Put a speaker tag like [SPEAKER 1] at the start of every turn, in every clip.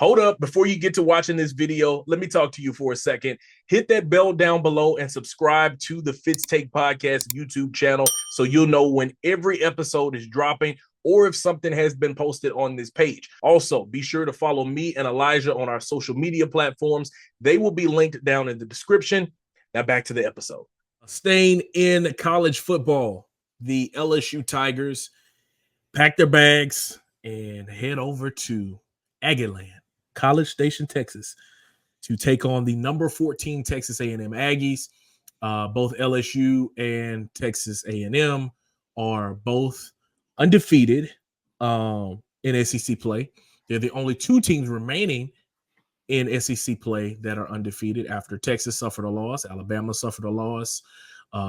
[SPEAKER 1] Hold up, before you get to watching this video, let me talk to you for a second. Hit that bell down below and subscribe to the Fitz Take Podcast YouTube channel so you'll know when every episode is dropping or if something has been posted on this page. Also, be sure to follow me and Elijah on our social media platforms. They will be linked down in the description. Now back to the episode. Staying in college football, the LSU Tigers pack their bags and head over to Aggieland, College Station, Texas, to take on the number 14 Texas A&M Aggies. Both LSU and Texas A&M are both undefeated in SEC play. They're the only two teams remaining in SEC play that are undefeated after Texas suffered a loss, Alabama suffered a loss,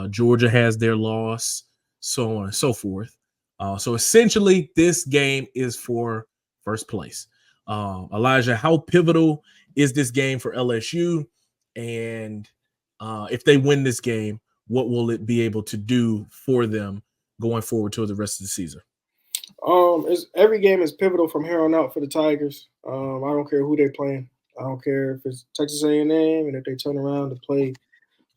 [SPEAKER 1] Georgia has their loss, so on and so forth. So essentially, this game is for first place. Elijah, how pivotal is this game for LSU? And if they win this game, what will it be able to do for them going forward to the rest of the season?
[SPEAKER 2] Every game is pivotal from here on out for the Tigers. I don't care who they're playing. I don't care if it's Texas A&M and if they turn around to play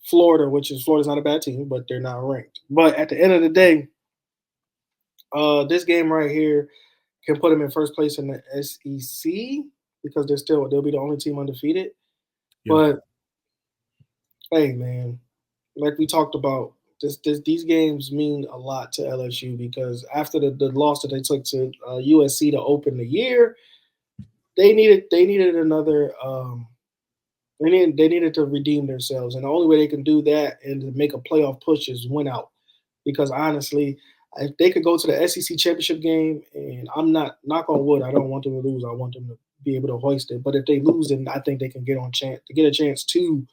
[SPEAKER 2] Florida, Florida's not a bad team, but they're not ranked. But at the end of the day, this game right here can put them in first place in the SEC because they'll be the only team undefeated. Yep. But hey, man, like we talked about, these games mean a lot to LSU because after the loss that they took to USC to open the year, they needed another. They needed to redeem themselves, and the only way they can do that and to make a playoff push is win out. Because honestly, if they could go to the SEC championship game, and I'm not knock on wood, I don't want them to lose. I want them to be able to hoist it. But if they lose, then I think they can get a chance to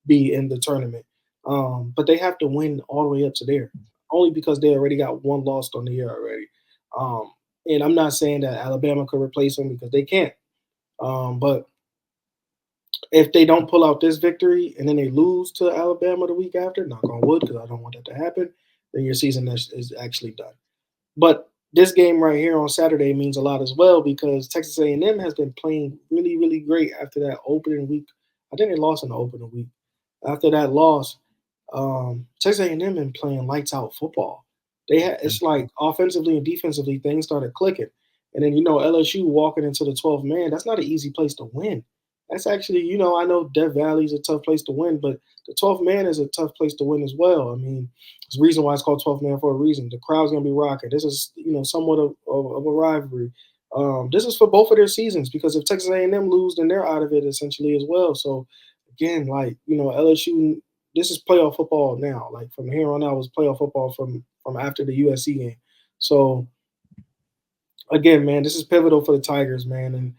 [SPEAKER 2] be in the tournament. But they have to win all the way up to there, only because they already got one loss on the year already. And I'm not saying that Alabama could replace them because they can't. But if they don't pull out this victory and then they lose to Alabama the week after, knock on wood, because I don't want that to happen, then your season is actually done. But this game right here on Saturday means a lot as well because Texas A&M has been playing really, really great after that opening week. I think they lost in the opening week. After that loss, Texas A&M been playing lights out football. It's like offensively and defensively things started clicking, and then LSU walking into the 12th man. That's not an easy place to win. That's actually I know Death Valley is a tough place to win, but the 12th man is a tough place to win as well. I mean, there's a reason why it's called 12th man for a reason. The crowd's gonna be rocking. This is somewhat of a rivalry. This is for both of their seasons because if Texas A&M lose, then they're out of it essentially as well. So again, like LSU. This is playoff football now. Like from here on out, it's playoff football from after the USC game. So again, man, this is pivotal for the Tigers, man, and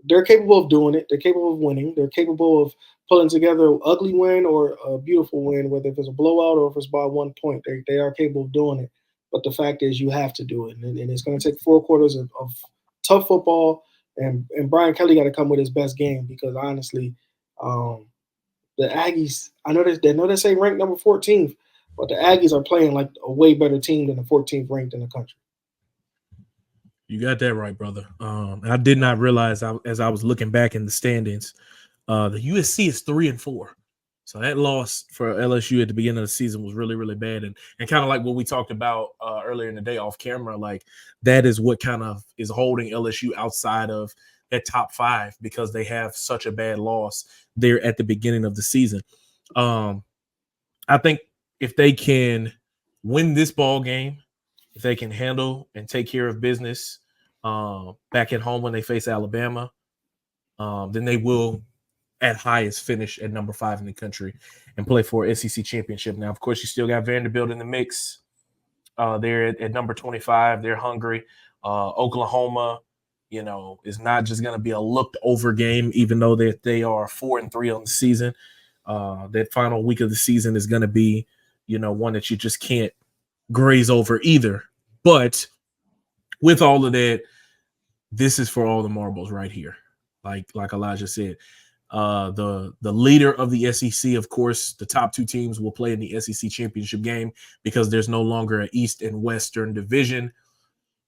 [SPEAKER 2] they're capable of doing it. They're capable of winning. They're capable of pulling together an ugly win or a beautiful win, whether if it's a blowout or if it's by 1 point. They are capable of doing it. But the fact is, you have to do it, and it's going to take 4 quarters of tough football. And Brian Kelly got to come with his best game because honestly. The Aggies, I know they say ranked number 14th, but the Aggies are playing like a way better team than the 14th ranked in the country.
[SPEAKER 1] You got that right, brother. I did not realize as I was looking back in the standings, the USC is 3-4. So that loss for LSU at the beginning of the season was really, really bad. And kind of like what we talked about earlier in the day off camera, like that is what kind of is holding LSU outside of that top 5 because they have such a bad loss there at the beginning of the season. I think if they can win this ball game, if they can handle and take care of business back at home when they face Alabama, then they will at highest finish at number 5 in the country and play for an SEC championship. Now, of course, you still got Vanderbilt in the mix. They're at number 25. They're hungry. Oklahoma, is not just going to be a looked over game, even though they are 4-3 on the season. That final week of the season is going to be, one that you just can't graze over either. But with all of that, this is for all the marbles right here. Like Elijah said, the leader of the SEC, of course, the top 2 teams will play in the SEC championship game because there's no longer an East and Western division.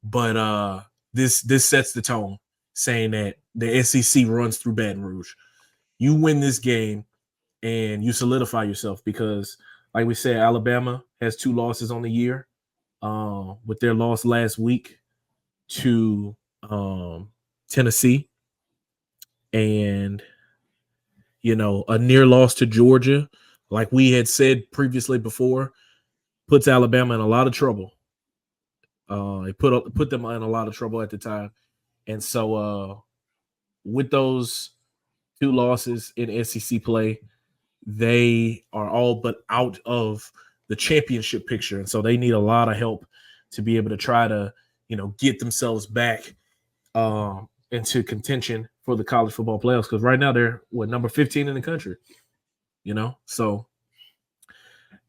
[SPEAKER 1] But this sets the tone. saying that the SEC runs through Baton Rouge. You win this game and you solidify yourself because, like we said, Alabama has 2 losses on the year with their loss last week to Tennessee and, a near loss to Georgia, like we had said previously before, puts Alabama in a lot of trouble. It put them in a lot of trouble at the time. And so with those 2 losses in SEC play, they are all but out of the championship picture. And so they need a lot of help to be able to try to, get themselves back into contention for the college football playoffs. Because right now they're number 15 in the country, So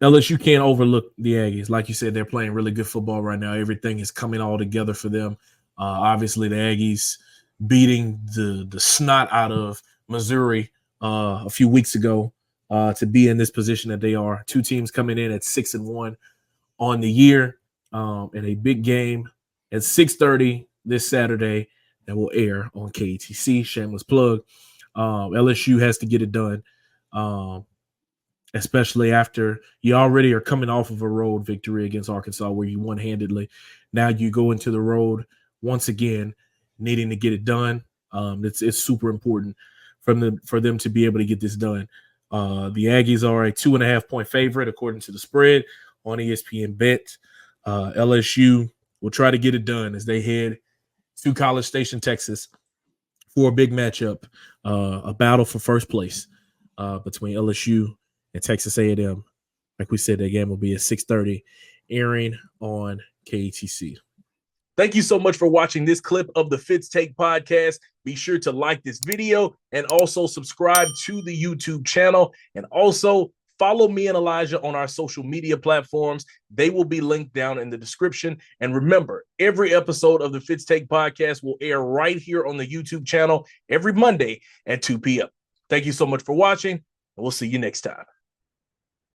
[SPEAKER 1] LSU can't overlook the Aggies. Like you said, they're playing really good football right now. Everything is coming all together for them. Obviously, the Aggies beating the snot out of Missouri a few weeks ago to be in this position that they are. 2 teams coming in at 6-1 on the year, in a big game at 6:30 this Saturday that will air on KATC. Shameless plug. LSU has to get it done, especially after you already are coming off of a road victory against Arkansas where you won handedly. Now you go into the road once again, needing to get it done. It's super important for them to be able to get this done. The Aggies are a 2.5-point favorite according to the spread on ESPN Bet. LSU will try to get it done as they head to College Station, Texas, for a big matchup, a battle for first place between LSU and Texas A&M. Like we said, that game will be at 6:30, airing on KATC. Thank you so much for watching this clip of the Fitz Take podcast. Be sure to like this video and also subscribe to the YouTube channel. And also follow me and Elijah on our social media platforms. They will be linked down in the description. And remember, every episode of the Fitz Take podcast will air right here on the YouTube channel every Monday at 2 p.m. Thank you so much for watching, and we'll see you next time.